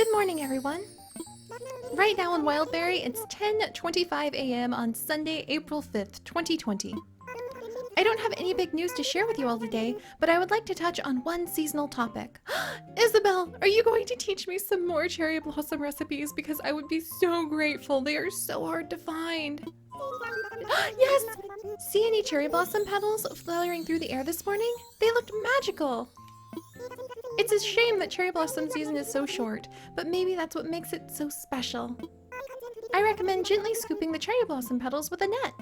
Good morning, everyone. Right now in Wildberry, it's 10:25 a.m. on Sunday, April 5th, 2020. I don't have any big news to share with you all today, but I would like to touch on one seasonal topic. Isabelle, are you going to teach me some more cherry blossom recipes? Because I would be so grateful. They are so hard to find. Yes! See any cherry blossom petals fluttering through the air this morning? They looked magical. It's a shame that cherry blossom season is so short, but maybe that's what makes it so special. I recommend gently scooping the cherry blossom petals with a net.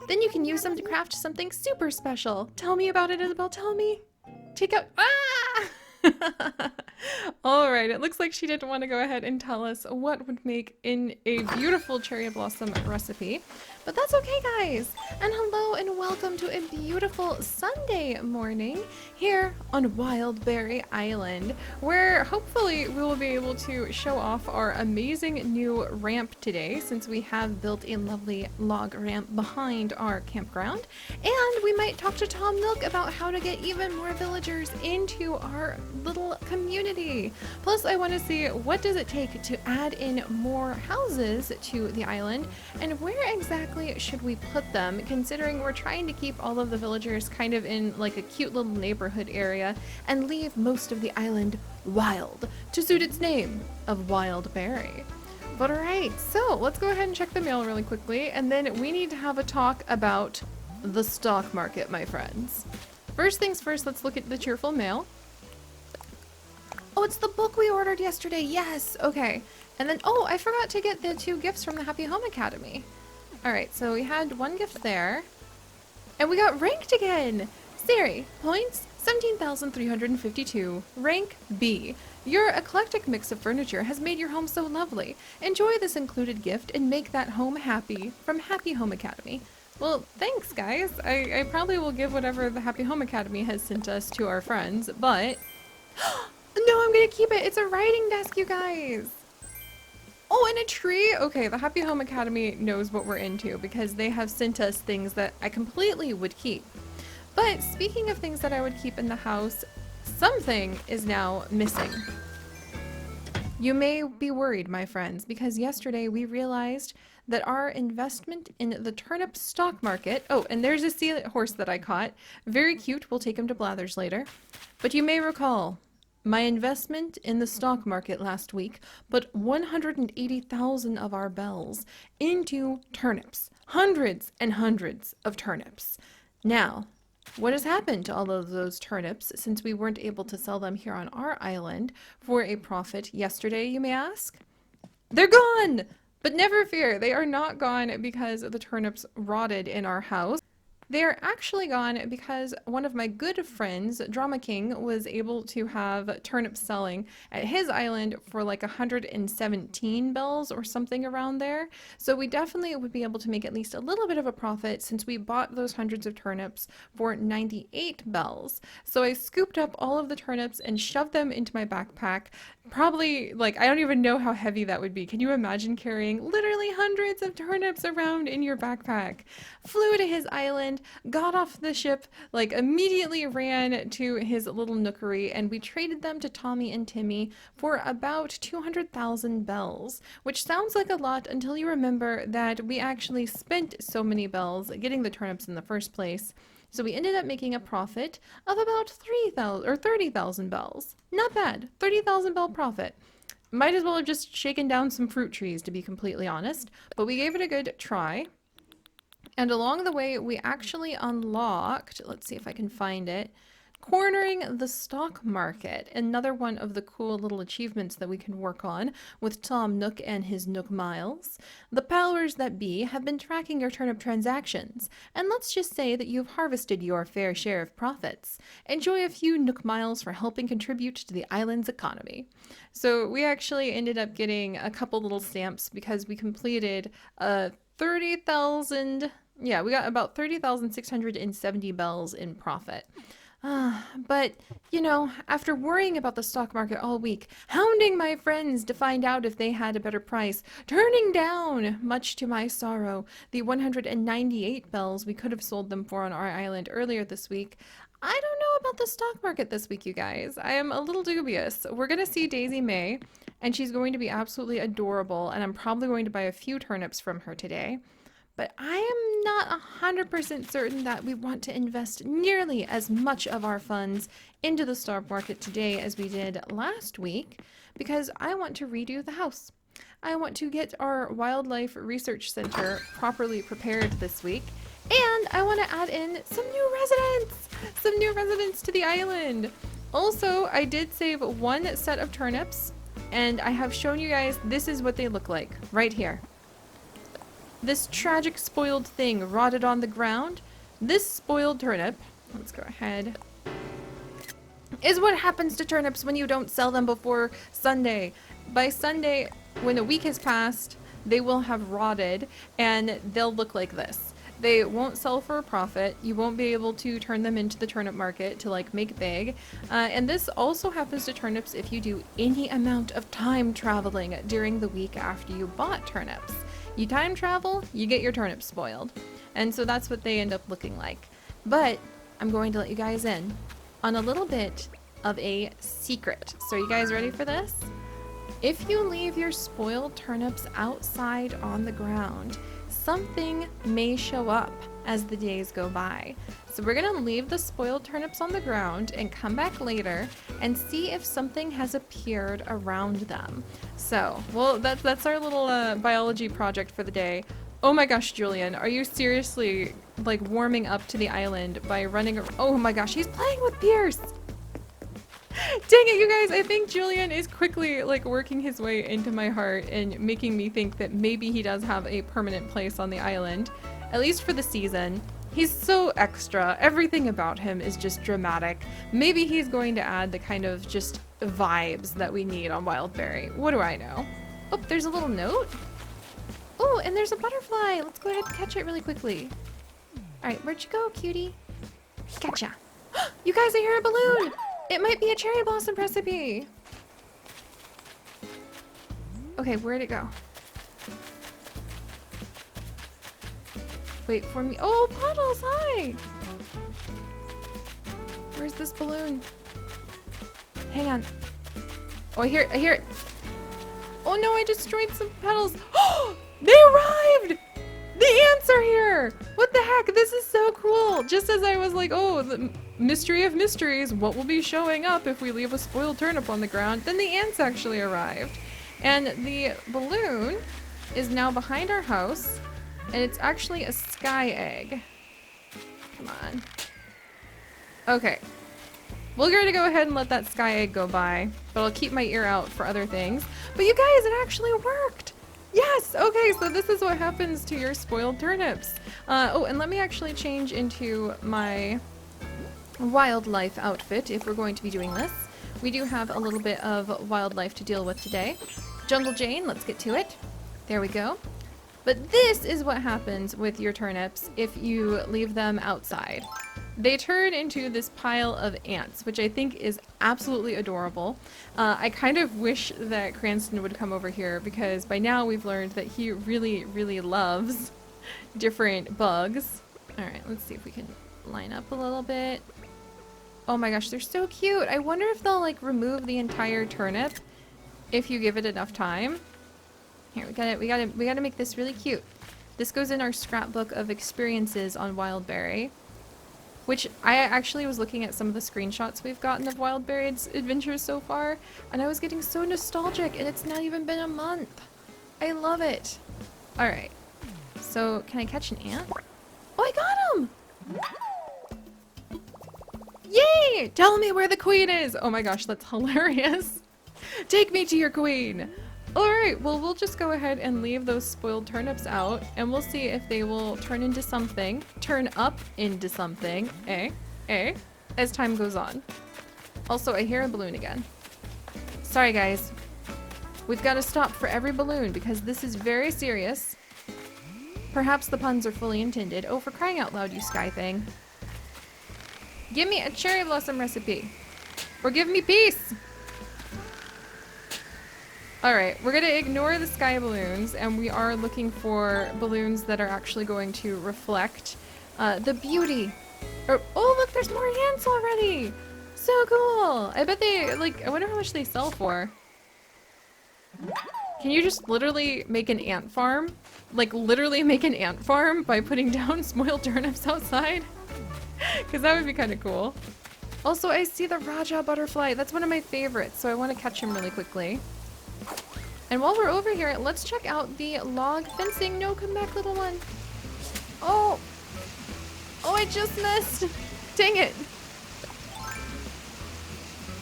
Then you can use them to craft something super special. Tell me about it, Isabelle, tell me. Take out, All right, it looks like she didn't want to go ahead and tell us what would make in a beautiful cherry blossom recipe, but that's okay, guys. And hello and welcome to a beautiful Sunday morning here on Wildberry Island, where hopefully we will be able to show off our amazing new ramp today, since we have built a lovely log ramp behind our campground. And we might talk to Tom Nook about how to get even more villagers into our little community. Plus, I want to see what does it take to add in more houses to the island, and where exactly should we put them, considering we're trying to keep all of the villagers kind of in like a cute little neighborhood area and leave most of the island wild to suit its name of Wildberry. But alright, so let's go ahead and check the mail really quickly, and then we need to have a talk about the stock market, my friends. First things first, let's look at the cheerful mail. Oh, it's the book we ordered yesterday. Yes. Okay. And then, oh, I forgot to get the 2 gifts from the Happy Home Academy. All right. So we had 1 gift there. And we got ranked again. Siri, points 17,352. Rank B. Your eclectic mix of furniture has made your home so lovely. Enjoy this included gift and make that home happy. From Happy Home Academy. Well, thanks, guys. I probably will give whatever the Happy Home Academy has sent us to our friends, but... No, I'm gonna keep it. It's a writing desk, you guys. Oh, and a tree. Okay, the Happy Home Academy knows what we're into because they have sent us things that I completely would keep. But speaking of things that I would keep in the house, something is now missing. You may be worried, my friends, because yesterday we realized that our investment in the turnip stock market... Oh, and there's a seahorse that I caught. Very cute. We'll take him to Blathers later. But you may recall... my investment in the stock market last week put 180,000 of our bells into turnips. Hundreds and hundreds of turnips. Now, what has happened to all of those turnips since we weren't able to sell them here on our island for a profit yesterday, you may ask? They're gone! But never fear, they are not gone because the turnips rotted in our house. They are actually gone because one of my good friends, Drama King, was able to have turnips selling at his island for like 117 bells or something around there. So we definitely would be able to make at least a little bit of a profit since we bought those hundreds of turnips for 98 bells. So I scooped up all of the turnips and shoved them into my backpack. Probably, like, I don't even know how heavy that would be. Can you imagine carrying literally hundreds of turnips around in your backpack? Flew to his island, got off the ship, like immediately ran to his little nookery, and we traded them to Tommy and Timmy for about 200,000 bells, which sounds like a lot until you remember that we actually spent so many bells getting the turnips in the first place. So we ended up making a profit of about 3,000 or 30,000 bells. Not bad. 30,000 bell profit. Might as well have just shaken down some fruit trees, to be completely honest, but we gave it a good try. And along the way, we actually unlocked, let's see if I can find it, cornering the stock market, another one of the cool little achievements that we can work on with Tom Nook and his Nook Miles. The powers that be have been tracking your turnip transactions, and let's just say that you've harvested your fair share of profits. Enjoy a few Nook Miles for helping contribute to the island's economy. So we actually ended up getting a couple little stamps because we completed 30,000, yeah, we got about 30,670 bells in profit. But, you know, after worrying about the stock market all week, hounding my friends to find out if they had a better price, turning down, much to my sorrow, the 198 bells we could have sold them for on our island earlier this week, I don't know about the stock market this week, you guys. I am a little dubious. We're going to see Daisy May, and she's going to be absolutely adorable, and I'm probably going to buy a few turnips from her today. But I am not 100% certain that we want to invest nearly as much of our funds into the stock market today as we did last week, because I want to redo the house. I want to get our wildlife research center properly prepared this week, and I want to add in some new residents to the island. Also, I did save one set of turnips, and I have shown you guys this is what they look like right here. This tragic spoiled thing rotted on the ground. This spoiled turnip, let's go ahead, is what happens to turnips when you don't sell them before Sunday. By Sunday, when a week has passed, they will have rotted and they'll look like this. They won't sell for a profit. You won't be able to turn them into the turnip market to like make big. And this also happens to turnips if you do any amount of time traveling during the week after you bought turnips. You time travel, you get your turnips spoiled. And so that's what they end up looking like. But I'm going to let you guys in on a little bit of a secret. So are you guys ready for this? If you leave your spoiled turnips outside on the ground, something may show up as the days go by. So we're gonna leave the spoiled turnips on the ground and come back later and see if something has appeared around them. So, well, that's our little biology project for the day. Oh my gosh, Julian, are you seriously like warming up to the island by running? Oh my gosh, he's playing with Pierce. Dang it, you guys, I think Julian is quickly like working his way into my heart and making me think that maybe he does have a permanent place on the island, at least for the season. He's so extra. Everything about him is just dramatic. Maybe he's going to add the kind of just vibes that we need on Wildberry. What do I know? Oh, there's a little note. Oh, and there's a butterfly. Let's go ahead and catch it really quickly. All right, where'd you go, cutie? Gotcha. You guys, I hear a balloon. It might be a cherry blossom recipe. Okay, where'd it go? Wait for me. Oh, Puddles, hi! Where's this balloon? Hang on. Oh, I hear it. Oh no, I destroyed some petals. Oh, they arrived! The ants are here! What the heck? This is so cool! Just as I was like, oh, the mystery of mysteries, what will be showing up if we leave a spoiled turnip on the ground? Then the ants actually arrived. And the balloon is now behind our house, and it's actually a sky egg. Come on. Okay. We're going to go ahead and let that sky egg go by, but I'll keep my ear out for other things. But you guys, it actually worked! Yes! Okay, so this is what happens to your spoiled turnips. Oh, and let me actually change into my wildlife outfit if we're going to be doing this. We do have a little bit of wildlife to deal with today. Jungle Jane, let's get to it. There we go. But this is what happens with your turnips if you leave them outside. They turn into this pile of ants, which I think is absolutely adorable. I kind of wish that Cranston would come over here because by now we've learned that he really, really loves different bugs. All right, let's see if we can line up a little bit. Oh my gosh, they're so cute. I wonder if they'll like remove the entire turnip if you give it enough time. Here, we gotta make this really cute. This goes in our scrapbook of experiences on Wildberry, which I actually was looking at some of the screenshots we've gotten of Wildberry's adventures so far, and I was getting so nostalgic, and it's not even been a month. I love it. All right, so can I catch an ant? Oh, I got him! Yay! Tell me where the queen is! Oh my gosh, that's hilarious. Take me to your queen! Alright, well we'll just go ahead and leave those spoiled turnips out, and we'll see if they will turn into something, turn up into something, as time goes on. Also, I hear a balloon again. Sorry guys. We've got to stop for every balloon because this is very serious. Perhaps the puns are fully intended. Oh, for crying out loud, you sky thing. Give me a cherry blossom recipe. Or give me peace! Alright, we're gonna ignore the sky balloons, and we are looking for balloons that are actually going to reflect the beauty Oh, look, there's more ants already. So cool. I bet they, like, I wonder how much they sell for. Can you just literally make an ant farm? Like, literally make an ant farm by putting down spoiled turnips outside? Because that would be kind of cool. Also, I see the Raja butterfly. That's one of my favorites, so I want to catch him really quickly. And while we're over here, let's check out the log fencing. No, come back, little one. Oh! Oh, I just missed! Dang it!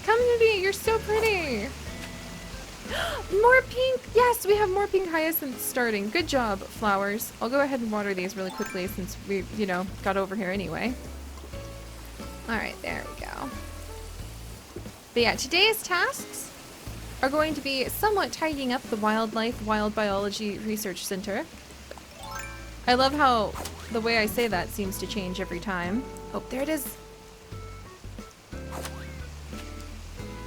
Come to me, you're so pretty! More pink! Yes, we have more pink hyacinths starting. Good job, flowers. I'll go ahead and water these really quickly since we, you know, got over here anyway. Alright, there we go. But yeah, today's tasks are going to be somewhat tidying up the Wildlife Wild Biology Research Center. I love how the way I say that seems to change every time. Oh, there it is.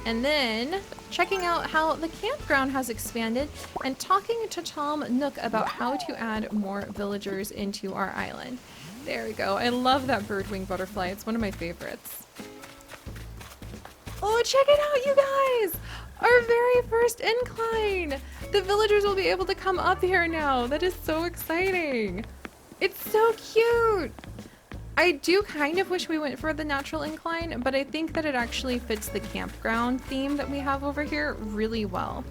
And then checking out how the campground has expanded and talking to Tom Nook about how to add more villagers into our island. There we go. I love that birdwing butterfly. It's one of my favorites. Oh, check it out, you guys! Our very first incline! The villagers will be able to come up here now. That is so exciting. It's so cute. I do kind of wish we went for the natural incline, but I think that it actually fits the campground theme that we have over here really well.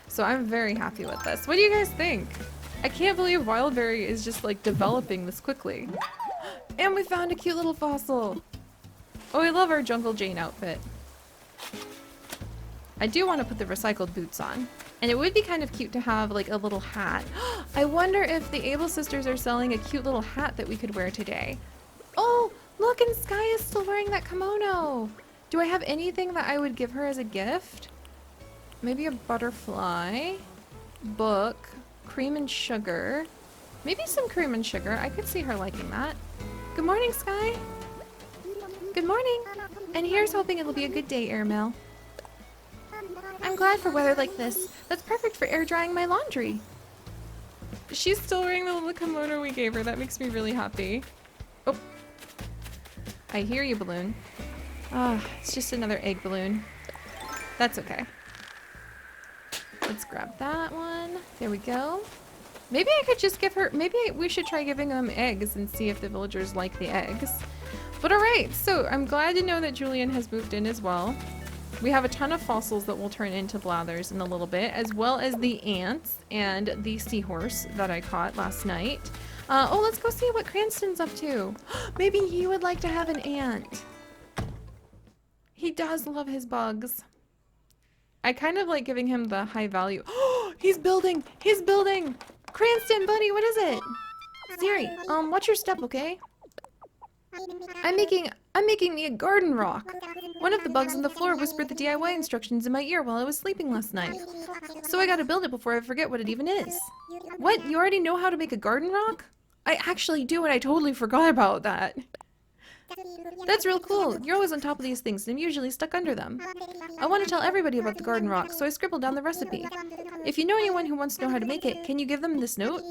So I'm very happy with this. What do you guys think? I can't believe Wildberry is just like developing this quickly. And we found a cute little fossil. Oh, I love our Jungle Jane outfit. I do want to put the recycled boots on. And it would be kind of cute to have like a little hat. I wonder if the Able sisters are selling a cute little hat that we could wear today. Oh, look, and Sky is still wearing that kimono. Do I have anything that I would give her as a gift? Maybe a butterfly, book, cream and sugar. Maybe some cream and sugar. I could see her liking that. Good morning, Sky. Good morning. And here's hoping it'll be a good day, Airmail. I'm glad for weather like this. That's perfect for air drying my laundry. She's still wearing the little kimono we gave her. That makes me really happy. Oh. I hear you, balloon. Ah, it's just another egg balloon. That's okay. Let's grab that one. There we go. Maybe I could just give her... Maybe we should try giving them eggs and see if the villagers like the eggs. But alright, so I'm glad to know that Julian has moved in as well. We have a ton of fossils that will turn into blathers in a little bit, as well as the ants and the seahorse that I caught last night. Oh, let's go see what Cranston's up to. Maybe he would like to have an ant. He does love his bugs. I kind of like giving him the high value. Oh, he's building! He's building! Cranston, buddy, what is it? Siri, watch your step, okay? I'm making me a garden rock. One of the bugs on the floor whispered the DIY instructions in my ear while I was sleeping last night. So I gotta build it before I forget what it even is. What? You already know how to make a garden rock? I actually do, and I totally forgot about that. That's real cool. You're always on top of these things, and I'm usually stuck under them. I want to tell everybody about the garden rock, so I scribbled down the recipe. If you know anyone who wants to know how to make it, can you give them this note?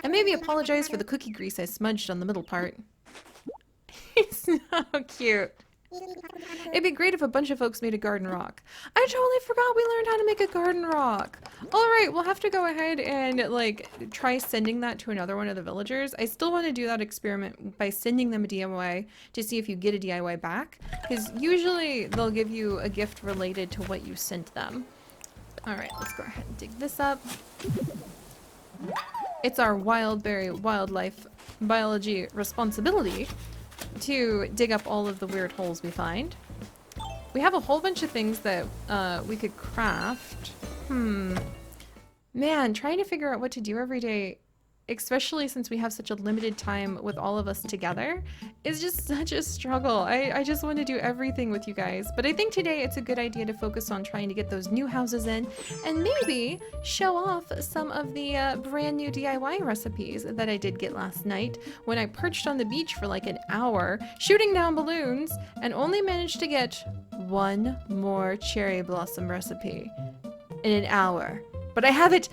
And maybe apologize for the cookie grease I smudged on the middle part. He's so cute. It'd be great if a bunch of folks made a garden rock. I totally forgot we learned how to make a garden rock. Alright, we'll have to go ahead and like try sending that to another one of the villagers. I still want to do that experiment by sending them a DIY to see if you get a DIY back. Because usually they'll give you a gift related to what you sent them. Alright, let's go ahead and dig this up. It's our Wildberry Wildlife Biology responsibility to dig up all of the weird holes we find. We have a whole bunch of things that we could craft. Man, trying to figure out what to do every day, especially since we have such a limited time with all of us together, is just such a struggle. I just want to do everything with you guys, but I think today it's a good idea to focus on trying to get those new houses in and maybe show off some of the brand new DIY recipes that I did get last night when I perched on the beach for like an hour shooting down balloons and only managed to get one more cherry blossom recipe in an hour. But I have it,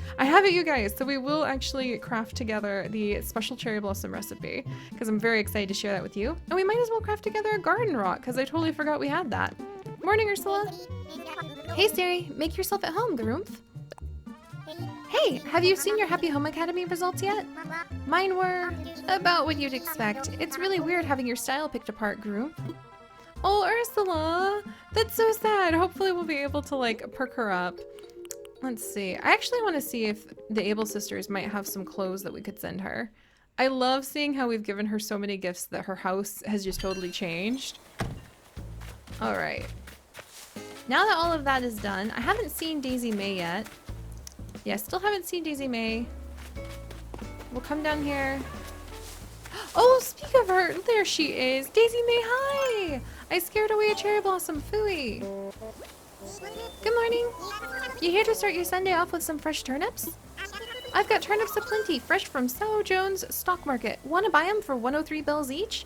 you guys. So we will actually craft together the special cherry blossom recipe because I'm very excited to share that with you. And we might as well craft together a garden rock because I totally forgot we had that. Morning, Ursula. Hey, Siri, make yourself at home, Garumph. Hey, have you seen your Happy Home Academy results yet? Mine were about what you'd expect. It's really weird having your style picked apart, Garumph. Oh, Ursula, that's so sad. Hopefully we'll be able to like perk her up. Let's see. I actually want to see if the Able sisters might have some clothes that we could send her. I love seeing how we've given her so many gifts that her house has just totally changed. All right. Now that all of that is done, I haven't seen Daisy May yet. Yeah, still haven't seen Daisy May. We'll come down here. Oh, speak of her, there she is. Daisy May, hi! I scared away a cherry blossom, phooey. Good morning. You here to start your Sunday off with some fresh turnips? I've got turnips aplenty, fresh from Sow Jones Stock Market. Want to buy them for 103 bells each?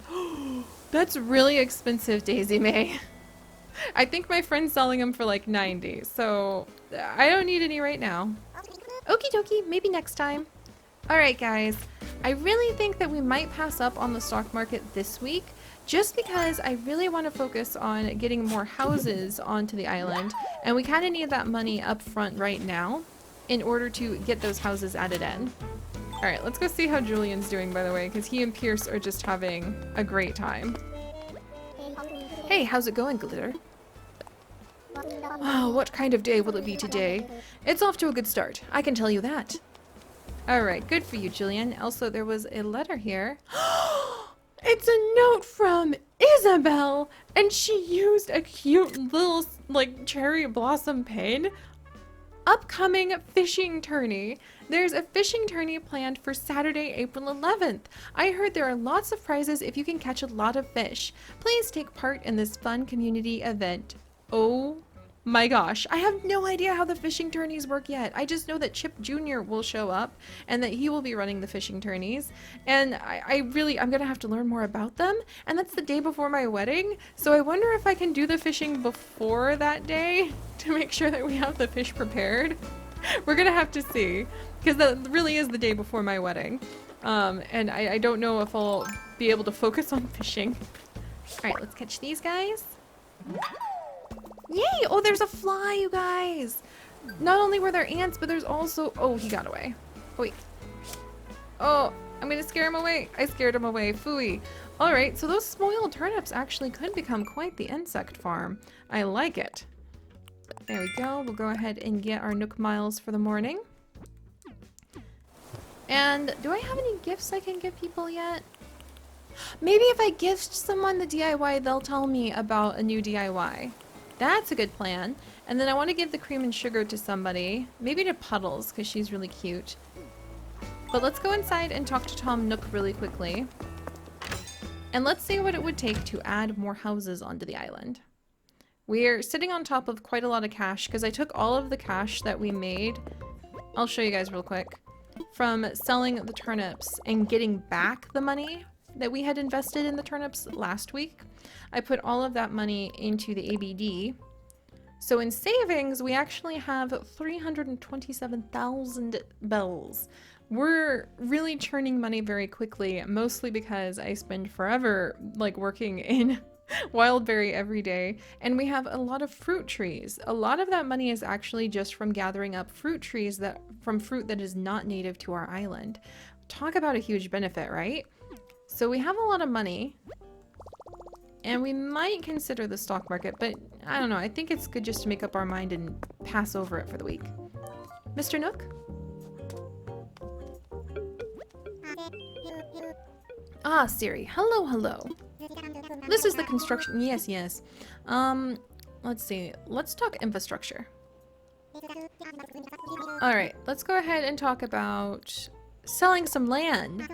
That's really expensive, Daisy May. I think my friend's selling them for like 90, so I don't need any right now. Okie dokie, maybe next time. Alright guys, I really think that we might pass up on the stock market this week just because I really want to focus on getting more houses onto the island, and we kind of need that money up front right now in order to get those houses added in. Alright, let's go see how Julian's doing, by the way, because he and Pierce are just having a great time. Hey, how's it going, Glitter? Oh, what kind of day will it be today? It's off to a good start, I can tell you that. Alright, good for you, Julian. Also, there was a letter here. It's a note from Isabelle! And she used a cute little, like, cherry blossom pin. Upcoming fishing tourney. There's a fishing tourney planned for Saturday, April 11th. I heard there are lots of prizes if you can catch a lot of fish. Please take part in this fun community event. Oh my gosh, I have no idea how the fishing tourneys work yet. I just know that Chip Jr. will show up and that he will be running the fishing tourneys. And I'm gonna have to learn more about them. And that's the day before my wedding. So I wonder if I can do the fishing before that day to make sure that we have the fish prepared. We're gonna have to see, because that really is the day before my wedding. And I don't know if I'll be able to focus on fishing. All right, let's catch these guys. Yay! Oh, there's a fly, you guys! Not only were there ants, but there's also... Oh, he got away. Oh, wait. Oh, I'm gonna scare him away. I scared him away. Phooey. Alright, so those spoiled turnips actually could become quite the insect farm. I like it. There we go. We'll go ahead and get our Nook miles for the morning. And do I have any gifts I can give people yet? Maybe if I gift someone the DIY, they'll tell me about a new DIY. That's a good plan. And then I want to give the cream and sugar to somebody. Maybe to Puddles, because she's really cute. But let's go inside and talk to Tom Nook really quickly. And let's see what it would take to add more houses onto the island. We're sitting on top of quite a lot of cash, because I took all of the cash that we made. I'll show you guys real quick. From selling the turnips and getting back the money that we had invested in the turnips last week. I put all of that money into the ABD. So in savings, we actually have 327,000 bells. We're really churning money very quickly, mostly because I spend forever like working in Wildberry every day, and we have a lot of fruit trees. A lot of that money is actually just from gathering up fruit trees from fruit that is not native to our island. Talk about a huge benefit, right? So we have a lot of money, and we might consider the stock market, but I don't know. I think it's good just to make up our mind and pass over it for the week. Mr. Nook? Ah, Siri. Hello, hello. This is the construction. Yes, yes. Let's see. Let's talk infrastructure. All right, let's go ahead and talk about selling some land.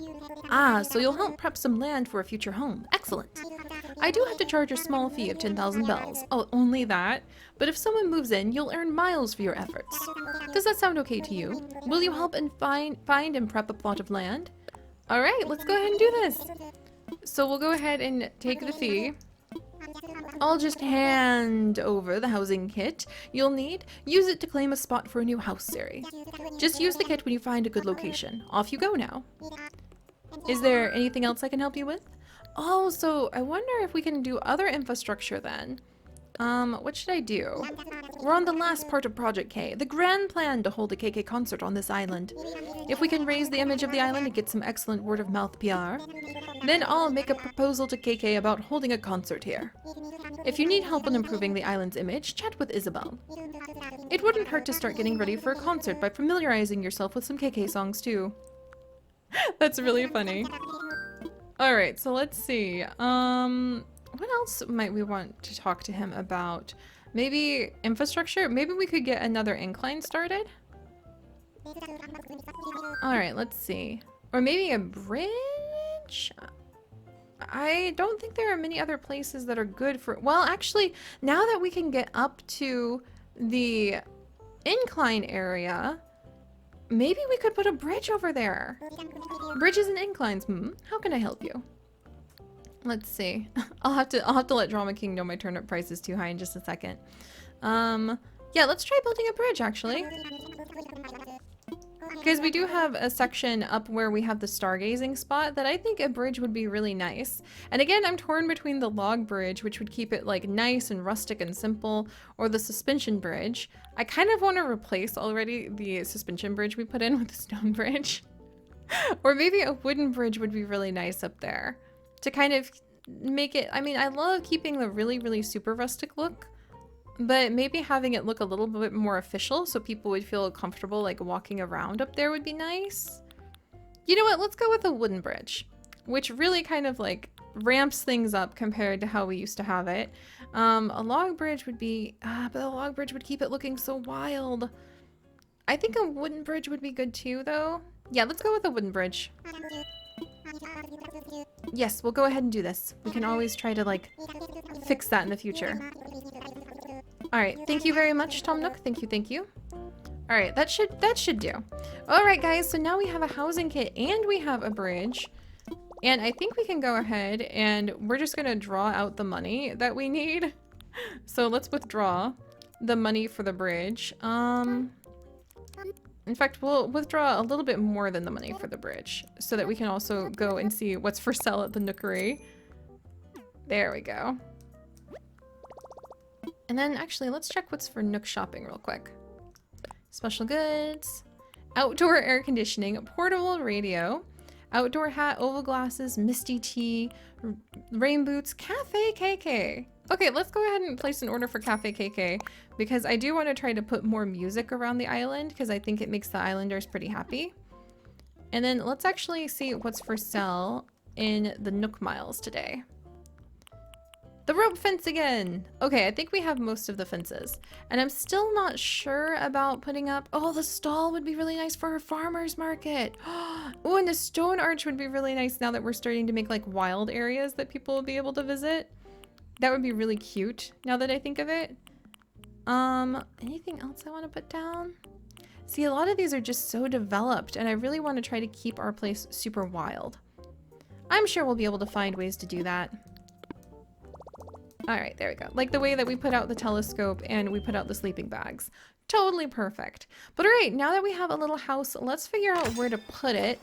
Ah, so you'll help prep some land for a future home. Excellent. I do have to charge a small fee of 10,000 bells. Oh, only that? But if someone moves in, you'll earn miles for your efforts. Does that sound okay to you? Will you help and find and prep a plot of land? All right, let's go ahead and do this. So we'll go ahead and take the fee. I'll just hand over the housing kit you'll need. Use it to claim a spot for a new house, Sari. Just use the kit when you find a good location. Off you go now. Is there anything else I can help you with? Oh, so I wonder if we can do other infrastructure then. What should I do? We're on the last part of Project K, the grand plan to hold a KK concert on this island. If we can raise the image of the island and get some excellent word-of-mouth PR, then I'll make a proposal to KK about holding a concert here. If you need help on improving the island's image, chat with Isabelle. It wouldn't hurt to start getting ready for a concert by familiarizing yourself with some KK songs too. That's really funny. Alright, so let's see. What else might we want to talk to him about? Maybe infrastructure? Maybe we could get another incline started? Alright, let's see. Or maybe a bridge? I don't think there are many other places that are good for... Well, actually, now that we can get up to the incline area, maybe we could put a bridge over there. Bridges and inclines. How can I help you? Let's see. I'll have to let Drama King know my turnip price is too high in just a second. Yeah, let's try building a bridge actually. Because we do have a section up where we have the stargazing spot that I think a bridge would be really nice. And again, I'm torn between the log bridge, which would keep it like nice and rustic and simple, or the suspension bridge. I kind of want to replace already the suspension bridge we put in with the stone bridge. Or maybe a wooden bridge would be really nice up there to kind of make it, I mean, I love keeping the really, really super rustic look, but maybe having it look a little bit more official so people would feel comfortable like walking around up there would be nice. You know what, let's go with a wooden bridge, which really kind of like ramps things up compared to how we used to have it. A log bridge would be, but a log bridge would keep it looking so wild. I think a wooden bridge would be good too though. Yeah, let's go with a wooden bridge. Yes, we'll go ahead and do this. We can always try to like fix that in the future. Alright, thank you very much, Tom Nook. Thank you, thank you. Alright, that should do. Alright guys, so now we have a housing kit and we have a bridge. And I think we can go ahead and we're just gonna draw out the money that we need. So let's withdraw the money for the bridge. In fact, we'll withdraw a little bit more than the money for the bridge so that we can also go and see what's for sale at the Nookery. There we go. And then actually, let's check what's for Nook shopping real quick. Special goods, outdoor air conditioning, portable radio, outdoor hat, oval glasses, misty tea, rain boots, Cafe KK. Okay, let's go ahead and place an order for Cafe KK because I do want to try to put more music around the island because I think it makes the islanders pretty happy. And then let's actually see what's for sale in the Nook Miles today. The rope fence again! Okay, I think we have most of the fences. And I'm still not sure about putting up... Oh, the stall would be really nice for our farmer's market! Oh, and the stone arch would be really nice now that we're starting to make like wild areas that people will be able to visit. That would be really cute now that I think of it. Anything else I want to put down? See, a lot of these are just so developed and I really want to try to keep our place super wild. I'm sure we'll be able to find ways to do that. Alright, there we go. Like the way that we put out the telescope and we put out the sleeping bags. Totally perfect. But alright, now that we have a little house, let's figure out where to put it.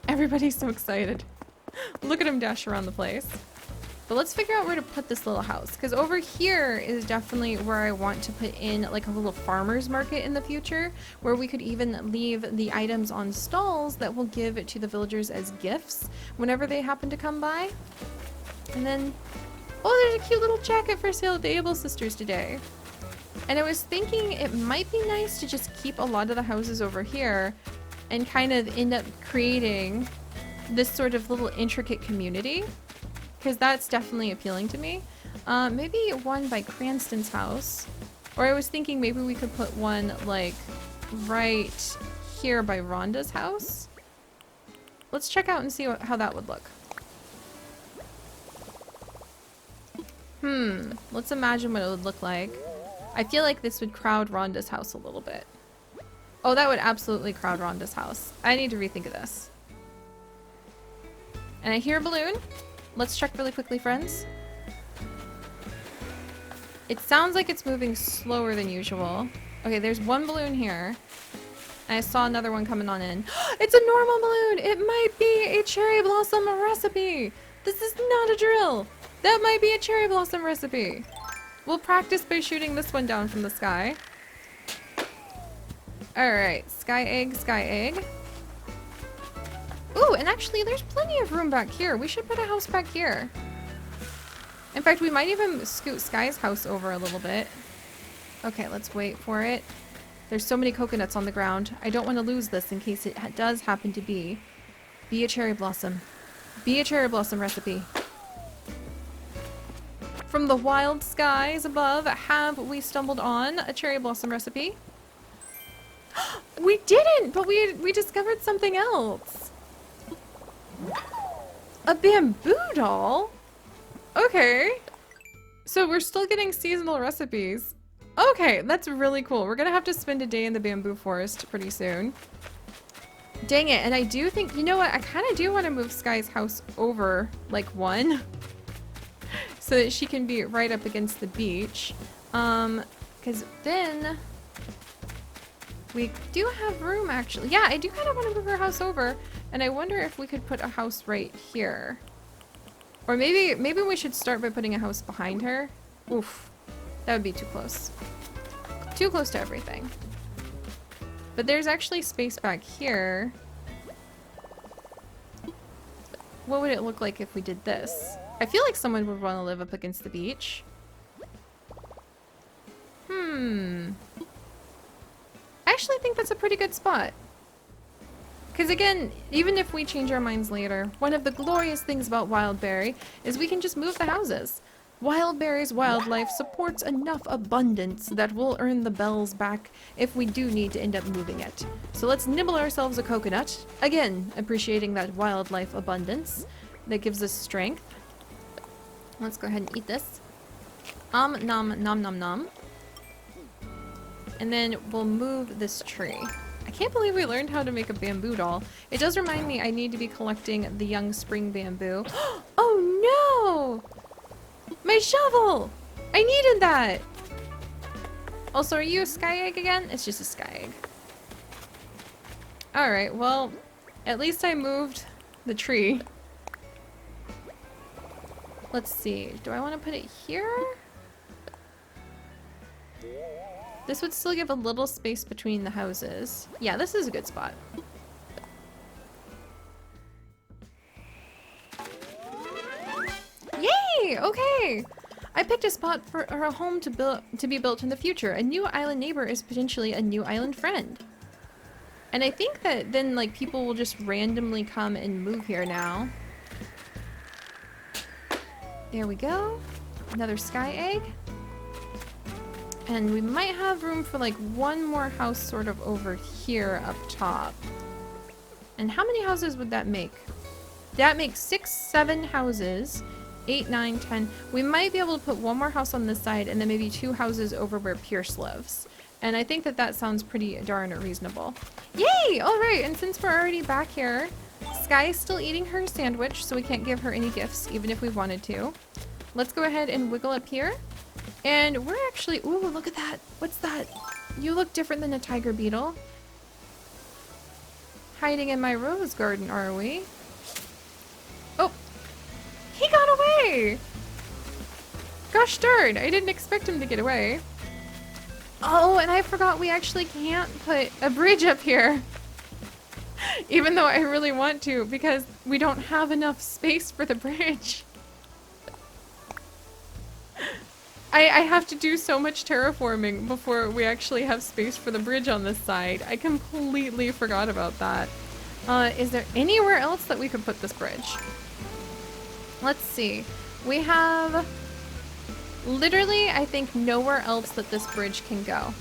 Everybody's so excited. Look at him dash around the place. But let's figure out where to put this little house. Because over here is definitely where I want to put in like a little farmer's market in the future. Where we could even leave the items on stalls that will give it to the villagers as gifts whenever they happen to come by. And then... Oh, there's a cute little jacket for sale at the Able Sisters today. And I was thinking it might be nice to just keep a lot of the houses over here and kind of end up creating this sort of little intricate community. Because that's definitely appealing to me. Maybe one by Cranston's house. Or I was thinking maybe we could put one like right here by Rhonda's house. Let's check out and see how that would look. Let's imagine what it would look like. I feel like this would crowd Rhonda's house a little bit. Oh, that would absolutely crowd Rhonda's house. I need to rethink of this. And I hear a balloon. Let's check really quickly, friends. It sounds like it's moving slower than usual. Okay, there's one balloon here. I saw another one coming on in. It's a normal balloon! It might be a cherry blossom recipe! This is not a drill! That might be a cherry blossom recipe! We'll practice by shooting this one down from the sky. Alright, sky egg, sky egg. Ooh, and actually there's plenty of room back here. We should put a house back here. In fact, we might even scoot Sky's house over a little bit. Okay, let's wait for it. There's so many coconuts on the ground. I don't want to lose this in case it does happen to be a cherry blossom. Be a cherry blossom recipe. From the wild skies above, have we stumbled on a cherry blossom recipe? We didn't, but we discovered something else. A bamboo doll? Okay. So we're still getting seasonal recipes. Okay, that's really cool. We're gonna have to spend a day in the bamboo forest pretty soon. Dang it, and I do think, you know what, I kind of do want to move Sky's house over, like, one. So that she can be right up against the beach. Because then we do have room, actually. Yeah, I do kind of want to move her house over, and I wonder if we could put a house right here. Or maybe we should start by putting a house behind her. Oof. That would be too close. Too close to everything. But there's actually space back here. What would it look like if we did this? I feel like someone would want to live up against the beach. I actually think that's a pretty good spot. Because again, even if we change our minds later, one of the glorious things about Wildberry is we can just move the houses. Wildberry's wildlife supports enough abundance that we'll earn the bells back if we do need to end up moving it. So let's nibble ourselves a coconut. Again, appreciating that wildlife abundance that gives us strength. Let's go ahead and eat this. Nom nom nom nom. And then we'll move this tree. I can't believe we learned how to make a bamboo doll. It does remind me I need to be collecting the young spring bamboo. Oh no! My shovel! I needed that! Also, are you a sky egg again? It's just a sky egg. Alright, well, at least I moved the tree. Let's see. Do I want to put it here? This would still give a little space between the houses. Yeah, this is a good spot. Yay! Okay! I picked a spot for a home to be built in the future. A new island neighbor is potentially a new island friend. And I think that then, like, people will just randomly come and move here now. There we go. Another sky egg. And we might have room for like one more house sort of over here up top. And how many houses would that make? That makes 6, 7 houses. 8, 9, 10. We might be able to put one more house on this side and then maybe 2 houses over where Pierce lives. And I think that that sounds pretty darn reasonable. Yay! Alright, and since we're already back here, Sky's still eating her sandwich, so we can't give her any gifts, even if we wanted to. Let's go ahead and wiggle up here. And we're actually... Ooh, look at that. What's that? You look different than a tiger beetle. Hiding in my rose garden, are we? Oh! He got away! Gosh darn, I didn't expect him to get away. Oh, and I forgot we actually can't put a bridge up here. Even though I really want to, because we don't have enough space for the bridge. I have to do so much terraforming before we actually have space for the bridge on this side. I completely forgot about that. Is there anywhere else that we could put this bridge? Let's see. We have literally, I think, nowhere else that this bridge can go.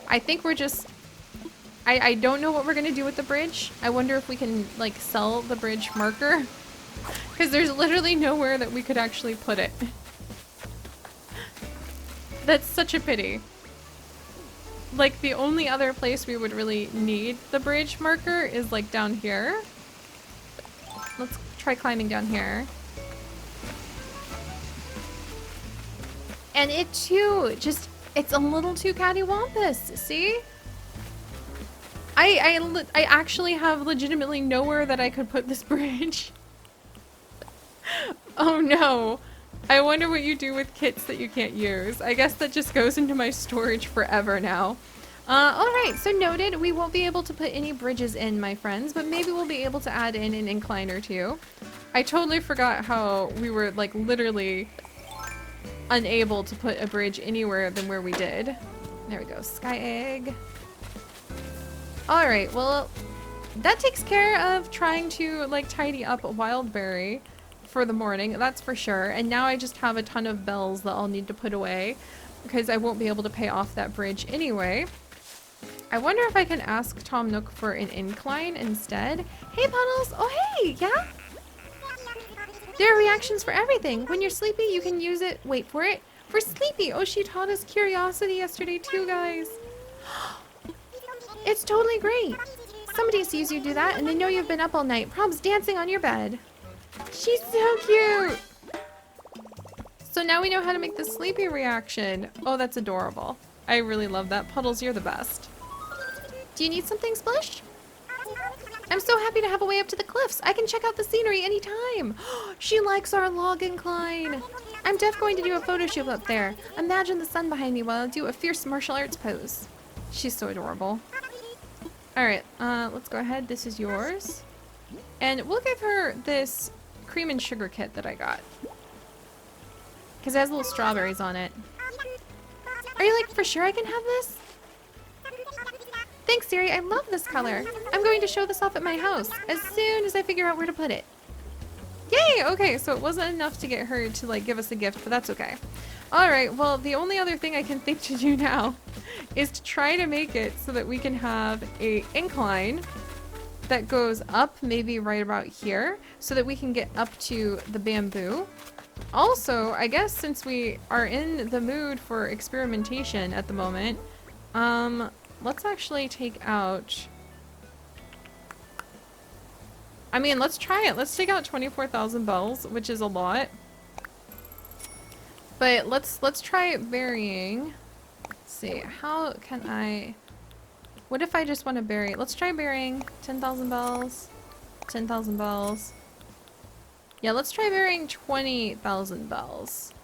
I think we're just... I don't know what we're gonna do with the bridge. I wonder if we can, like, sell the bridge marker. Because there's literally nowhere that we could actually put it. That's such a pity. Like, the only other place we would really need the bridge marker is, like, down here. Let's try climbing down here. And it too, just, it's a little too cattywampus, see? I actually have legitimately nowhere that I could put this bridge. Oh no. I wonder what you do with kits that you can't use. I guess that just goes into my storage forever now. Alright, so noted. We won't be able to put any bridges in, my friends, but maybe we'll be able to add in an incline or two. I totally forgot how we were, like, literally unable to put a bridge anywhere than where we did. There we go. Sky egg. Alright, well, that takes care of trying to, like, tidy up Wildberry for the morning, that's for sure. And now I just have a ton of bells that I'll need to put away because I won't be able to pay off that bridge anyway. I wonder if I can ask Tom Nook for an incline instead. Hey, Puddles! Oh, hey! Yeah? There are reactions for everything. When you're sleepy, you can use it. Wait for it. For sleepy! Oh, she taught us curiosity yesterday too, guys. It's totally great. Somebody sees you do that and they know you've been up all night. Prob's dancing on your bed. She's so cute! So now we know how to make the sleepy reaction. Oh, that's adorable. I really love that. Puddles, you're the best. Do you need something, Splish? I'm so happy to have a way up to the cliffs. I can check out the scenery anytime. She likes our log incline. I'm going to do a photo shoot up there. Imagine the sun behind me while I do a fierce martial arts pose. She's so adorable. Alright, let's go ahead. This is yours. And we'll give her this cream and sugar kit that I got. Because it has little strawberries on it. Are you like, for sure I can have this? Thanks, Siri. I love this color. I'm going to show this off at my house as soon as I figure out where to put it. Yay! Okay, so it wasn't enough to get her to, like, give us a gift, but that's okay. Alright, well, the only other thing I can think to do now is to try to make it so that we can have a incline that goes up maybe right about here so that we can get up to the bamboo. Also, I guess since we are in the mood for experimentation at the moment, let's actually take out... I mean, let's try it. Let's take out 24,000 bells, which is a lot. But let's try burying. Let's see, how can I... What if I just want to bury... Let's try burying 10,000 bells. 10,000 bells. Yeah, let's try burying 20,000 bells.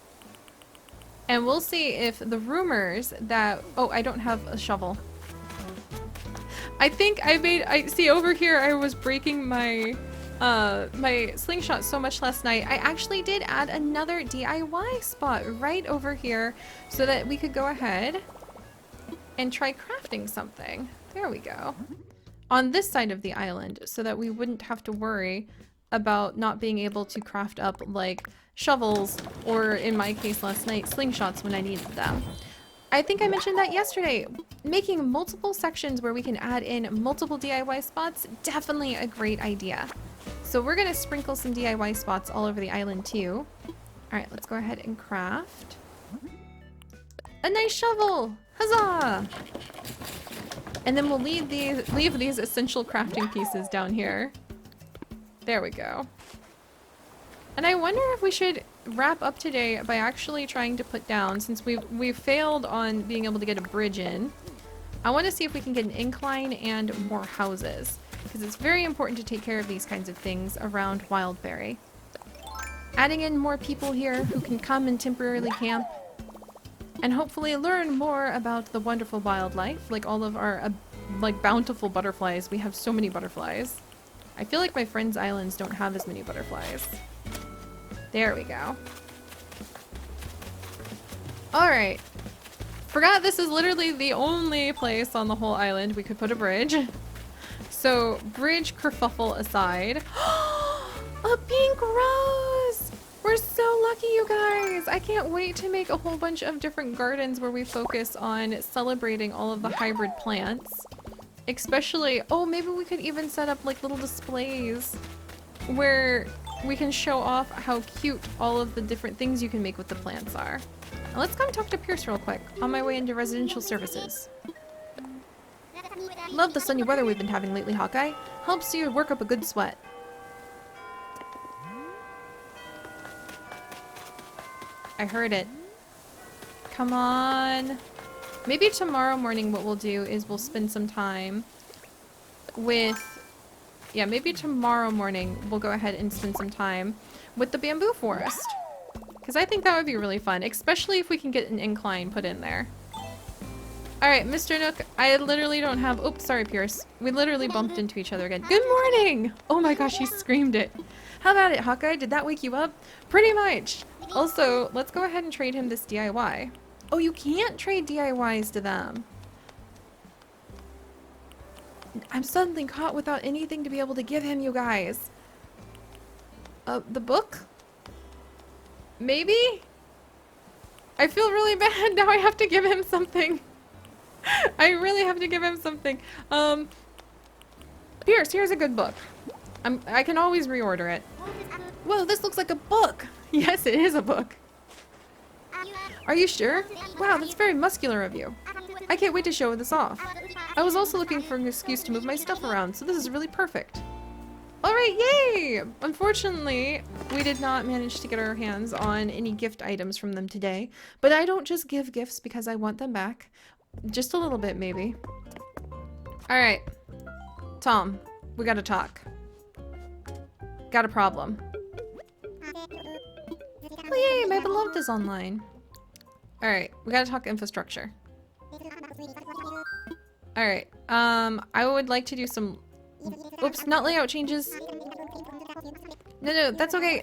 And we'll see if the rumors that... Oh, I don't have a shovel. I think I made... see, over here I was breaking my... my slingshot so much last night. I actually did add another DIY spot right over here so that we could go ahead and try crafting something. There we go. On this side of the island so that we wouldn't have to worry about not being able to craft up like shovels or in my case last night slingshots when I needed them. I think I mentioned that yesterday. Making multiple sections where we can add in multiple DIY spots, definitely a great idea. So we're gonna sprinkle some DIY spots all over the island too. Alright, let's go ahead and craft a nice shovel! Huzzah! And then we'll leave these essential crafting pieces down here. There we go. And I wonder if we should wrap up today by actually trying to put down, since we've failed on being able to get a bridge in, I want to see if we can get an incline and more houses, because it's very important to take care of these kinds of things around Wildberry. Adding in more people here who can come and temporarily camp and hopefully learn more about the wonderful wildlife, like all of our like bountiful butterflies. We have so many butterflies. I feel like my friends' islands don't have as many butterflies. There we go. Alright. Forgot this is literally the only place on the whole island we could put a bridge. So, bridge kerfuffle aside. A pink rose! We're so lucky, you guys! I can't wait to make a whole bunch of different gardens where we focus on celebrating all of the hybrid plants. Especially, oh, maybe we could even set up like little displays where we can show off how cute all of the different things you can make with the plants are. Now let's come talk to Pierce real quick on my way into residential services. Love the sunny weather we've been having lately, Hawkeye. Helps you work up a good sweat. I heard it. Come on. Maybe tomorrow morning what we'll do is we'll spend some time with... Yeah, maybe tomorrow morning we'll go ahead and spend some time with the bamboo forest. Because I think that would be really fun, especially if we can get an incline put in there. Alright, Mr. Nook, I literally don't have... Oops, sorry, Pierce. We literally bumped into each other again. Good morning! Oh my gosh, he screamed it. How about it, Hawkeye? Did that wake you up? Pretty much. Also, let's go ahead and trade him this DIY. Oh, you can't trade DIYs to them. I'm suddenly caught without anything to be able to give him, you guys. The book? Maybe? I feel really bad. Now I have to give him something. I really have to give him something. Pierce, here's a good book. I can always reorder it. Whoa, this looks like a book. Yes, it is a book. Are you sure? Wow, that's very muscular of you. I can't wait to show this off. I was also looking for an excuse to move my stuff around, so this is really perfect. Alright, yay! Unfortunately, we did not manage to get our hands on any gift items from them today, but I don't just give gifts because I want them back. Just a little bit, maybe. Alright. Tom, we gotta talk. Got a problem. Oh yay, my beloved is online. Alright, we gotta talk infrastructure. Alright, I would like to do some... Oops, not layout changes. No, that's okay.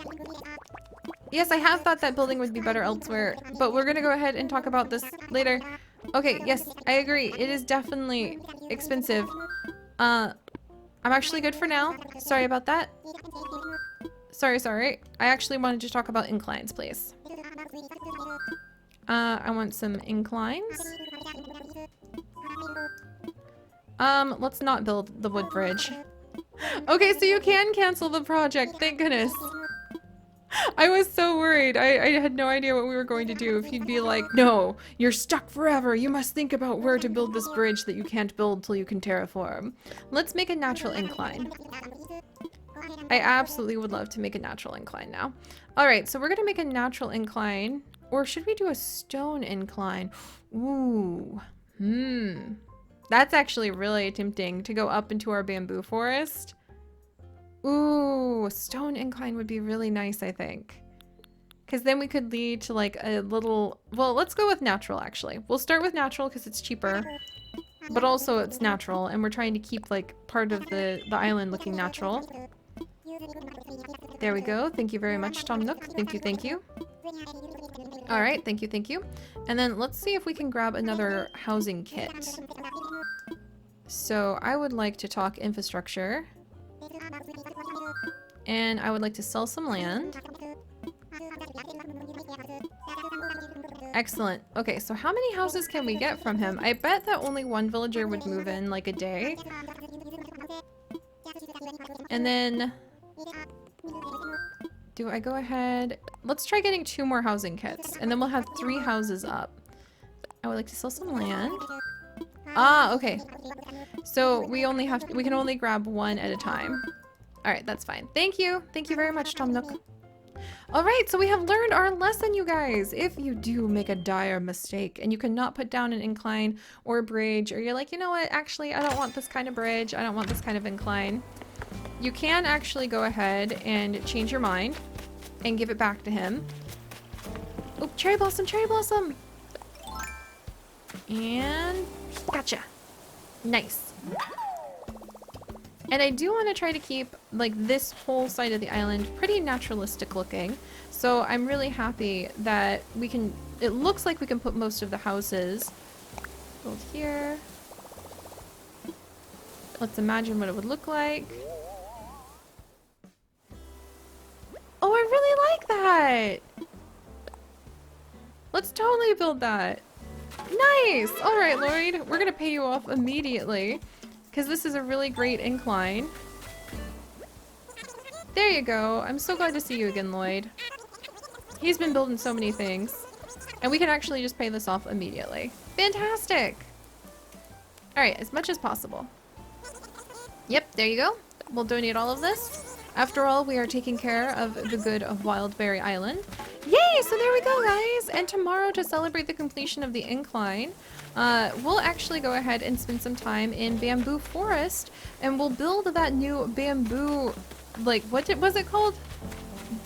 Yes, I have thought that building would be better elsewhere, but we're gonna go ahead and talk about this later. Okay, yes, I agree. It is definitely expensive. I'm actually good for now. Sorry about that. Sorry. I actually wanted to talk about inclines, please. I want some inclines. Let's not build the wood bridge. Okay, so you can cancel the project, thank goodness. I was so worried. I had no idea what we were going to do. If he'd be like, no, you're stuck forever. You must think about where to build this bridge that you can't build till you can terraform. Let's make a natural incline. I absolutely would love to make a natural incline now. Alright, so we're gonna make a natural incline. Or should we do a stone incline? Ooh. That's actually really tempting to go up into our bamboo forest. Ooh, a stone incline would be really nice, I think. Because then we could lead to like a little... Well, let's go with natural, actually. We'll start with natural because it's cheaper. But also it's natural, and we're trying to keep like part of the island looking natural. There we go. Thank you very much, Tom Nook. Thank you. Alright, thank you. And then let's see if we can grab another housing kit. So I would like to talk infrastructure. And I would like to sell some land. Excellent. Okay, so how many houses can we get from him? I bet that only one villager would move in like a day. And then... Do I go ahead? Let's try getting 2 more housing kits, and then we'll have 3 houses up. I would like to sell some land. Ah, okay. So we can only grab 1 at a time. Alright, that's fine. Thank you. Thank you very much, Tom Nook. Alright, so we have learned our lesson, you guys. If you do make a dire mistake and you cannot put down an incline or a bridge, or you're like, you know what, actually, I don't want this kind of bridge, I don't want this kind of incline, you can actually go ahead and change your mind and give it back to him. Oh, cherry blossom! And gotcha. Nice. And I do want to try to keep like this whole side of the island pretty naturalistic looking. So I'm really happy that we can, it looks like we can put most of the houses build here. Let's imagine what it would look like. Oh, I really like that! Let's totally build that. Nice! Alright, Lloyd, we're gonna pay you off immediately, because this is a really great incline. There you go. I'm so glad to see you again, Lloyd. He's been building so many things. And we can actually just pay this off immediately. Fantastic! Alright, as much as possible. Yep, there you go. We'll donate all of this. After all, we are taking care of the good of Wildberry Island. Yay! So there we go, guys. And tomorrow, to celebrate the completion of the incline, we'll actually go ahead and spend some time in Bamboo Forest, and we'll build that new bamboo, like, was it called?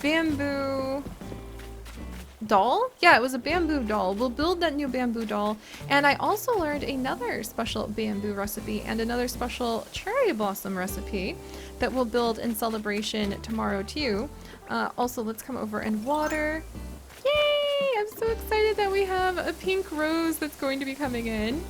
Bamboo doll? Yeah, it was a bamboo doll. We'll build that new bamboo doll. And I also learned another special bamboo recipe and another special cherry blossom recipe that we'll build in celebration tomorrow too. Also, let's come over and water. Yay! I'm so excited that we have a pink rose that's going to be coming in.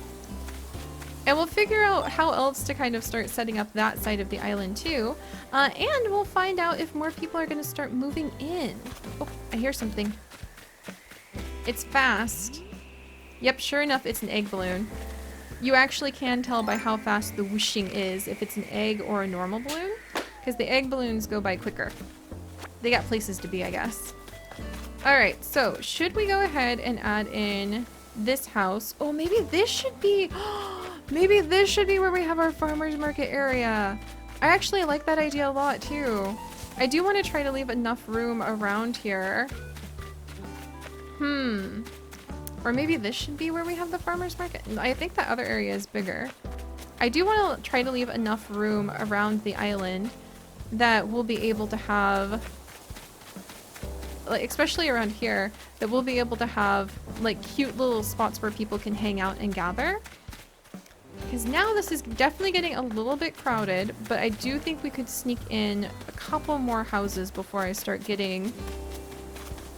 And we'll figure out how else to kind of start setting up that side of the island too. And we'll find out if more people are going to start moving in. Oh, I hear something. It's fast. Yep, sure enough, it's an egg balloon. You actually can tell by how fast the whooshing is if it's an egg or a normal balloon, because the egg balloons go by quicker. They got places to be, I guess. Alright, so should we go ahead and add in this house? Oh, maybe this should be... maybe this should be where we have our farmer's market area. I actually like that idea a lot too. I do want to try to leave enough room around here. Or maybe this should be where we have the farmer's market. I think that other area is bigger. I do want to try to leave enough room around the island that we'll be able to have, like, especially around here, that we'll be able to have like cute little spots where people can hang out and gather. Because now this is definitely getting a little bit crowded, but I do think we could sneak in a couple more houses before I start getting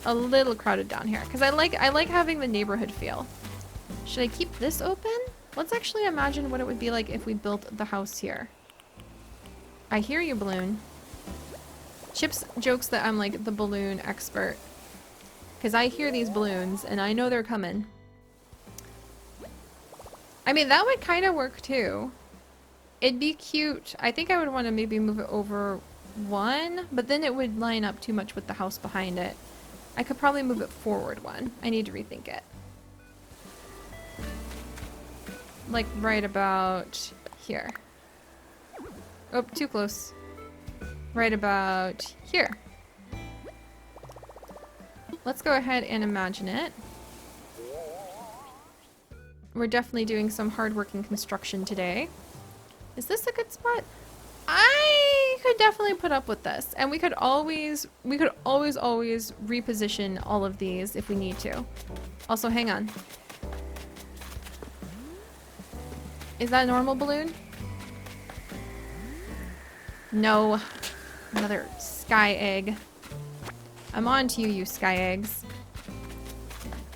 a little crowded down here. Because I like having the neighborhood feel. Should I keep this open? Let's actually imagine what it would be like if we built the house here. I hear you, balloon. Chips jokes that I'm like the balloon expert. Because I hear these balloons and I know they're coming. I mean, that would kind of work too. It'd be cute. I think I would want to maybe move it over one, but then it would line up too much with the house behind it. I could probably move it forward one. I need to rethink it. Like right about here. Oh, too close. Right about here. Let's go ahead and imagine it. We're definitely doing some hard-working construction today. Is this a good spot? I could definitely put up with this, and we could always reposition all of these if we need to. Also, hang on. Is that a normal balloon? No. Another sky egg. I'm on to you, you sky eggs.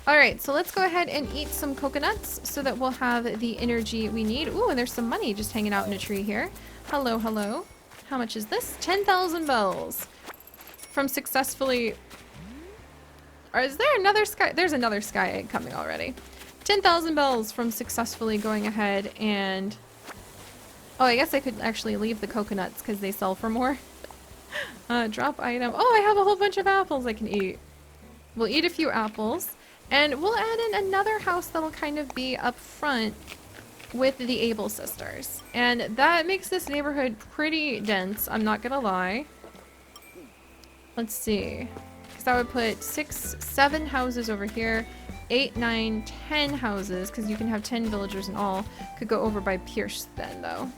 Alright, so let's go ahead and eat some coconuts so that we'll have the energy we need. Ooh, and there's some money just hanging out in a tree here. Hello, hello. How much is this? 10,000 bells. From successfully... Or is there another sky... There's another sky egg coming already. 10,000 bells from successfully going ahead and... Oh, I guess I could actually leave the coconuts because they sell for more. Drop item. Oh, I have a whole bunch of apples I can eat. We'll eat a few apples. And we'll add in another house that'll kind of be up front with the Able sisters. And that makes this neighborhood pretty dense, I'm not gonna lie. Let's see. Because that would put 6, 7 houses over here. 8, 9, 10 houses, because you can have 10 villagers in all. Could go over by Pierce then, though.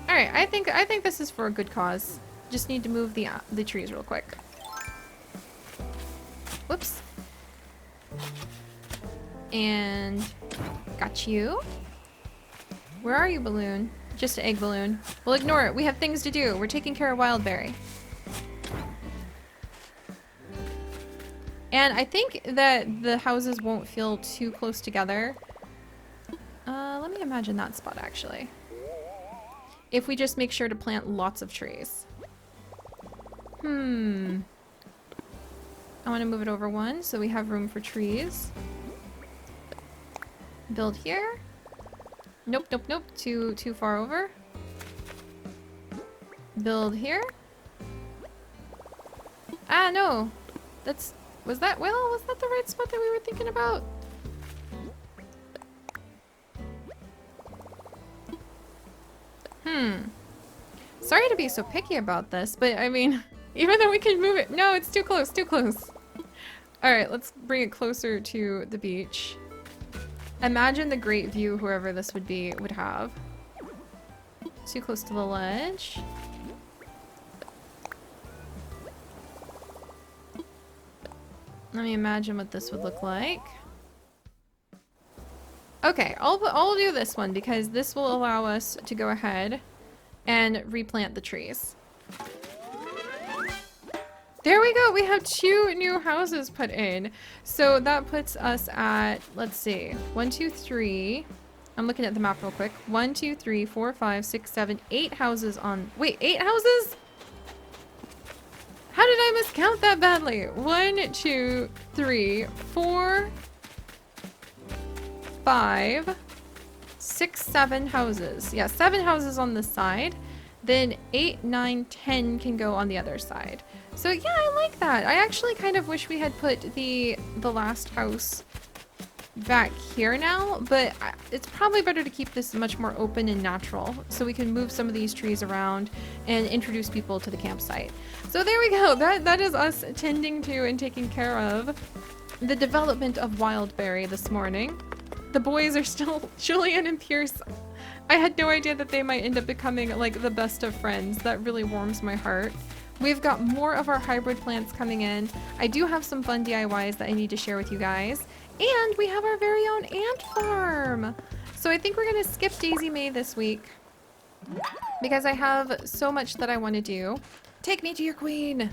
Alright, I think this is for a good cause. Just need to move the trees real quick. Whoops. And got you. Where are you, balloon? Just an egg balloon. We'll ignore it. We have things to do. We're taking care of Wildberry. And I think that the houses won't feel too close together. Let me imagine that spot, actually. If we just make sure to plant lots of trees. I want to move it over one so we have room for trees. Build here. Nope, nope, nope. Too far over. Build here. Ah, no. Was that the right spot that we were thinking about? Sorry to be so picky about this, but I mean, Even though we can move it. No, it's too close, too close. All right, let's bring it closer to the beach. Imagine the great view whoever this would be would have. Too close to the ledge. Let me imagine what this would look like. Okay, I'll do this one because this will allow us to go ahead and replant the trees. There we go. We have 2 new houses put in. So that puts us at, let's see, 1, 2, 3. I'm looking at the map real quick. 1, 2, 3, 4, 5, 6, 7, 8 houses on, wait, 8 houses? How did I miscount that badly? 1, 2, 3, 4, 5, 6, 7 houses. Yeah, 7 houses on this side. Then 8, 9, 10 can go on the other side. So yeah, I like that. I actually kind of wish we had put the last house back here now, but it's probably better to keep this much more open and natural so we can move some of these trees around and introduce people to the campsite. So there we go. That is us tending to and taking care of the development of Wildberry this morning. The boys are still, Julian and Pierce, I had no idea that they might end up becoming like the best of friends. That really warms my heart. We've got more of our hybrid plants coming in. I do have some fun DIYs that I need to share with you guys. And we have our very own ant farm. So I think we're gonna skip Daisy May this week because I have so much that I want to do. Take me to your queen.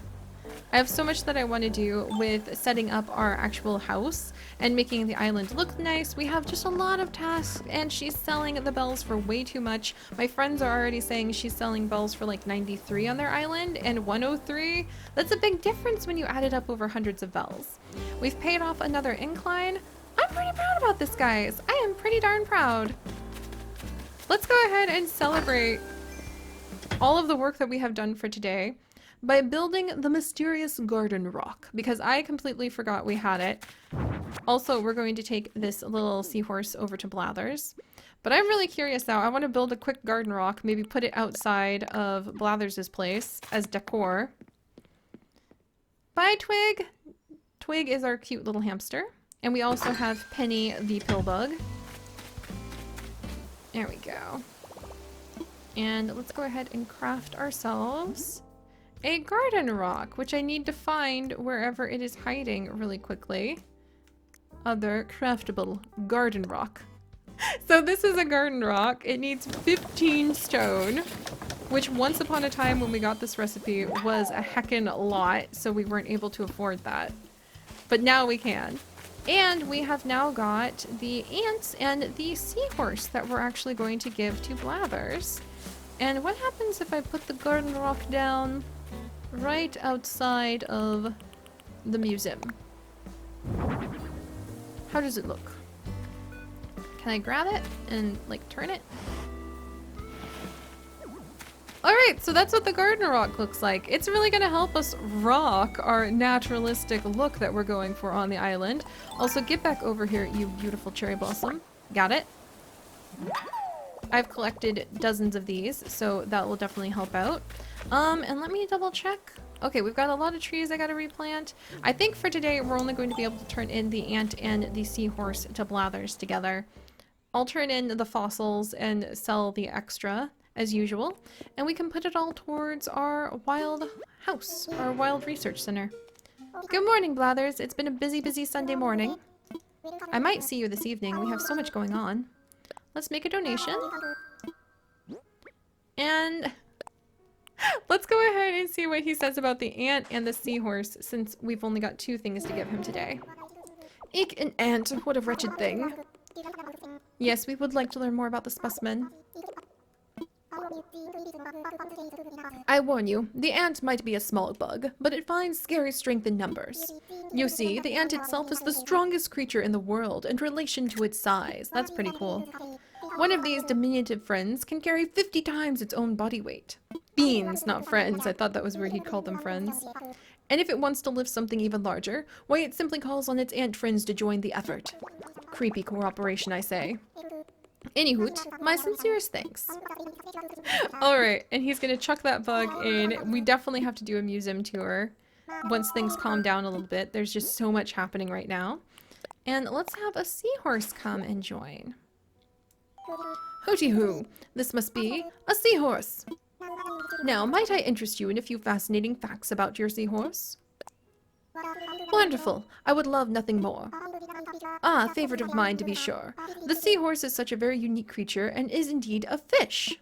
I have so much that I want to do with setting up our actual house and making the island look nice. We have just a lot of tasks, and she's selling the bells for way too much. My friends are already saying she's selling bells for like 93 on their island and 103. That's a big difference when you add it up over hundreds of bells. We've paid off another incline. I'm pretty proud about this, guys. I am pretty darn proud. Let's go ahead and celebrate all of the work that we have done for today by building the mysterious garden rock, because I completely forgot we had it. Also, we're going to take this little seahorse over to Blathers. But I'm really curious now. I want to build a quick garden rock, maybe put it outside of Blathers' place as decor. Bye, Twig! Twig is our cute little hamster. And we also have Penny the pillbug. There we go. And let's go ahead and craft ourselves a garden rock, which I need to find wherever it is hiding really quickly. Other craftable garden rock. So this is a garden rock. It needs 15 stone, which once upon a time when we got this recipe was a heckin' lot, so we weren't able to afford that. But now we can. And we have now got the ants and the seahorse that we're actually going to give to Blathers. And what happens if I put the garden rock down right outside of the museum? How does it look? Can I grab it and like turn it? Alright, so that's what the garden rock looks like. It's really gonna help us rock our naturalistic look that we're going for on the island. Also, get back over here, you beautiful cherry blossom. Got it? I've collected dozens of these, so that will definitely help out. And let me double check. Okay, we've got a lot of trees I gotta replant. I think for today, we're only going to be able to turn in the ant and the seahorse to Blathers together. I'll turn in the fossils and sell the extra, as usual. And we can put it all towards our wild house, our wild research center. Good morning, Blathers. It's been a busy, busy Sunday morning. I might see you this evening. We have so much going on. Let's make a donation. And let's go ahead and see what he says about the ant and the seahorse, since we've only got 2 things to give him today. Eek, an ant. What a wretched thing. Yes, we would like to learn more about the specimen. I warn you, the ant might be a small bug, but it finds scary strength in numbers. You see, the ant itself is the strongest creature in the world in relation to its size. That's pretty cool. One of these diminutive friends can carry 50 times its own body weight. Beans, not friends. I thought that was weird he'd call them friends. And if it wants to lift something even larger, why, it simply calls on its ant friends to join the effort. Creepy cooperation, I say. Anyhoot, my sincerest thanks. Alright, and he's gonna chuck that bug in. We definitely have to do a museum tour once things calm down a little bit. There's just so much happening right now. And let's have a seahorse come and join. Hooty hoo, this must be a seahorse. Now, might I interest you in a few fascinating facts about your seahorse? Wonderful. I would love nothing more. Ah, favorite of mine to be sure. The seahorse is such a very unique creature and is indeed a fish.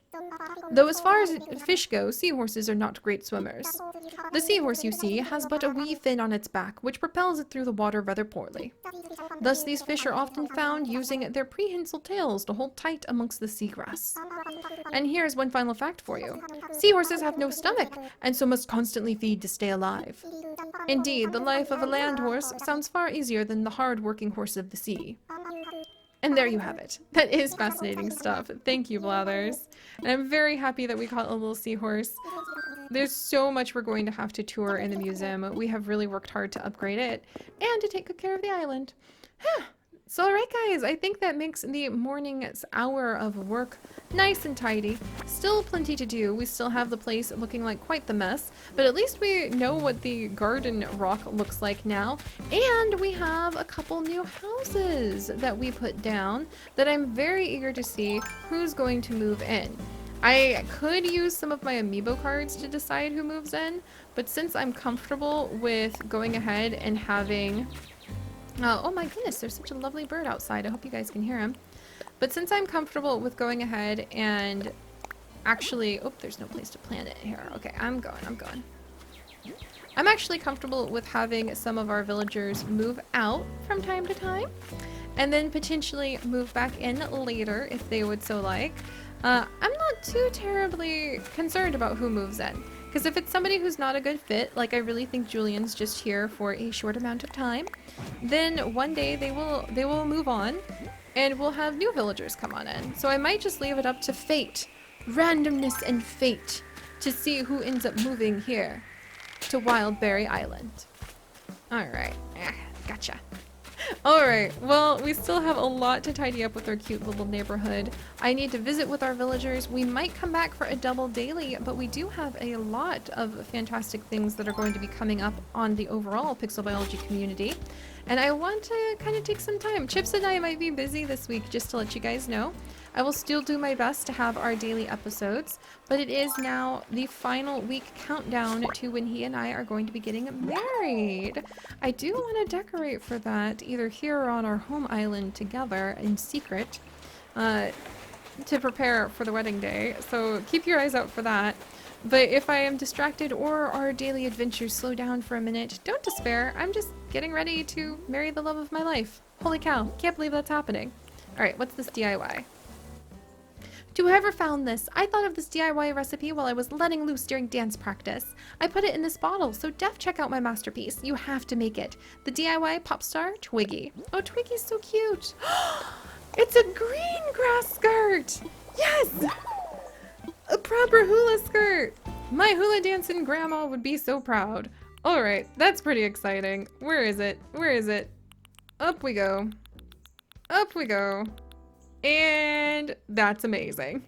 Though as far as fish go, seahorses are not great swimmers. The seahorse, you see, has but a wee fin on its back, which propels it through the water rather poorly. Thus these fish are often found using their prehensile tails to hold tight amongst the seagrass. And here's one final fact for you. Seahorses have no stomach, and so must constantly feed to stay alive. Indeed, the life of a land horse sounds far easier than the hard-working horse of the sea. And there you have it. That is fascinating stuff. Thank you, Blathers. And I'm very happy that we caught a little seahorse. There's so much we're going to have to tour in the museum. We have really worked hard to upgrade it and to take good care of the island. So alright guys, I think that makes the morning's hour of work nice and tidy. Still plenty to do. We still have the place looking like quite the mess, but at least we know what the garden rock looks like now. And we have a couple new houses that we put down that I'm very eager to see who's going to move in. I could use some of my amiibo cards to decide who moves in, but since I'm comfortable with going ahead and having... oh my goodness, there's such a lovely bird outside. I hope you guys can hear him. But since I'm comfortable with going ahead and actually... oh, there's no place to plant it here. Okay, I'm going. I'm actually comfortable with having some of our villagers move out from time to time, and then potentially move back in later if they would so like. I'm not too terribly concerned about who moves in. Because if it's somebody who's not a good fit, like I really think Julian's just here for a short amount of time, then one day they will move on and we'll have new villagers come on in. So I might just leave it up to fate, randomness and fate, to see who ends up moving here to Wildberry Island. Alright, gotcha. Alright, well, we still have a lot to tidy up with our cute little neighborhood. I need to visit with our villagers. We might come back for a double daily, but we do have a lot of fantastic things that are going to be coming up on the overall Pixel Biology community. And I want to kind of take some time. Chips and I might be busy this week, just to let you guys know. I will still do my best to have our daily episodes, but it is now the final week countdown to when he and I are going to be getting married. I do want to decorate for that, either here or on our home island together in secret, to prepare for the wedding day. So keep your eyes out for that. But if I am distracted or our daily adventures slow down for a minute, don't despair. I'm just getting ready to marry the love of my life. Holy cow, can't believe that's happening. Alright, what's this DIY? To whoever found this, I thought of this DIY recipe while I was letting loose during dance practice. I put it in this bottle, so def check out my masterpiece. You have to make it. The DIY pop star, Twiggy. Oh, Twiggy's so cute. It's a green grass skirt. Yes! A proper hula skirt. My hula dancing grandma would be so proud. Alright, that's pretty exciting. Where is it? Where is it? Up we go. Up we go. And that's amazing.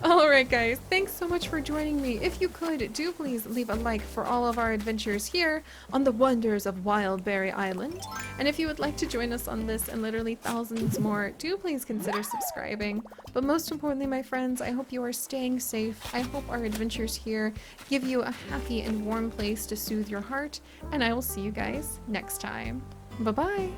Alright guys, thanks so much for joining me. If you could, do please leave a like for all of our adventures here on the wonders of Wildberry Island. And if you would like to join us on this and literally thousands more, do please consider subscribing. But most importantly, my friends, I hope you are staying safe. I hope our adventures here give you a happy and warm place to soothe your heart. And I will see you guys next time. Bye-bye!